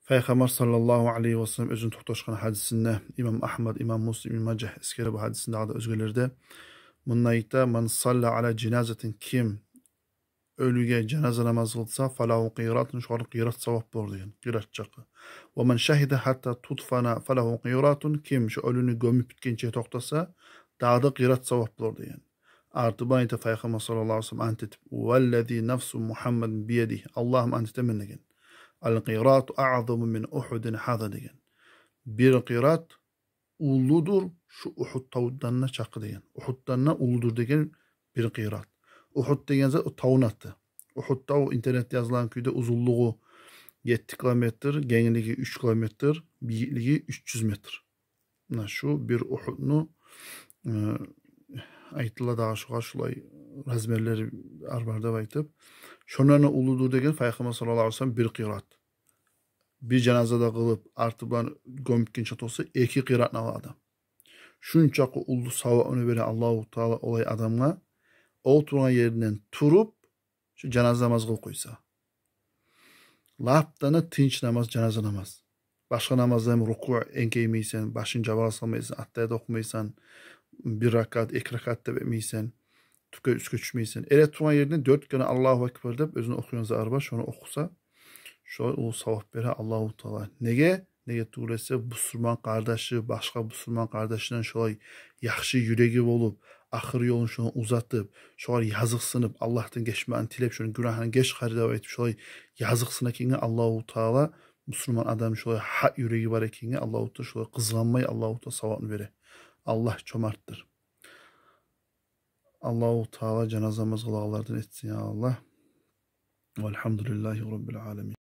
Peygamber sallallahu aleyhi ve sellem özün to'xtashgan hadisinde İmam Ahmad, İmam Muslim, İmam Macah iskere bu hadisinde adı özgelerde bunun ayta man salla ala cenazetin kim ölüge cenaze namazı kılsa falahu qiratun şu qirat savap bor degan qirat çakı. Ve men şahide hatta tutfana falahu qiratun kim şu ölünü gömüp bitkençe toxtasa dağda qirat savap bor degan. Artı bu ayta Peygamber sallallahu aleyhi ve sellem antetip vellezî nefsu Muhammed biyedih Allah'ım antetemen degan. Al-qirat a'zamu min Uhudin hada degan. Bir qirat uludur şu Uhud tavdanına çakı degan. Uhud'dan uludur degan bir qirat. Uhud degan zat tavun attı. Uhud'da o internet yazılan köyde uzunluğu 7 kilometre, genliği 3 kilometre, büyüklüğü 300 metre. Şu bir Uhud'nu aytıla daha şulay razmerleri arbarda aytıp şonlarına uludur degan Peygamber sallallahu aleyhi ve sellem bir qirat. Bir cenazada kılıp artı bulan gömükkençe olsa 2 qiratna adam. Şunçakı ulu savabını veren Allahu Teala olay adamga oturgan yerinden turup şu cenaze namazı kılıp koysa. Laptana tinç namaz, cenaze namaz. Başka namazda ruku enkeymeysen, başın cevara salmaysan, attaya okumaysan, bir rakat, 2 rakat da vermeysen, tüke üstü düşmeysen. Ele turan yerinden 4 kere Allahu Ekber deyip özünü okuyansa arba, şunu okusa, şu o savab veren Allahu Teala. Nege? Nege tuğrese Müslüman kardeşi, başka Müslüman kardeşinden şolay yaxşı yüreği olup, ahir yolunu şunu uzatıp, şolay yazıksınıp, Allah'tan geçmeyen tilep, şunu günahını geç karıda etip, şolay yazıksına kinge Allahu Teala, Müslüman adam şolay hak yüreği var kinge Allahu Teala, şolay kızlanmayı Allahu Teala savabını vere. Allah çomarttır. Allahu Teala cenazamız kılalardan etsin ya Allah. Velhamdülillahi Rabbil alemin.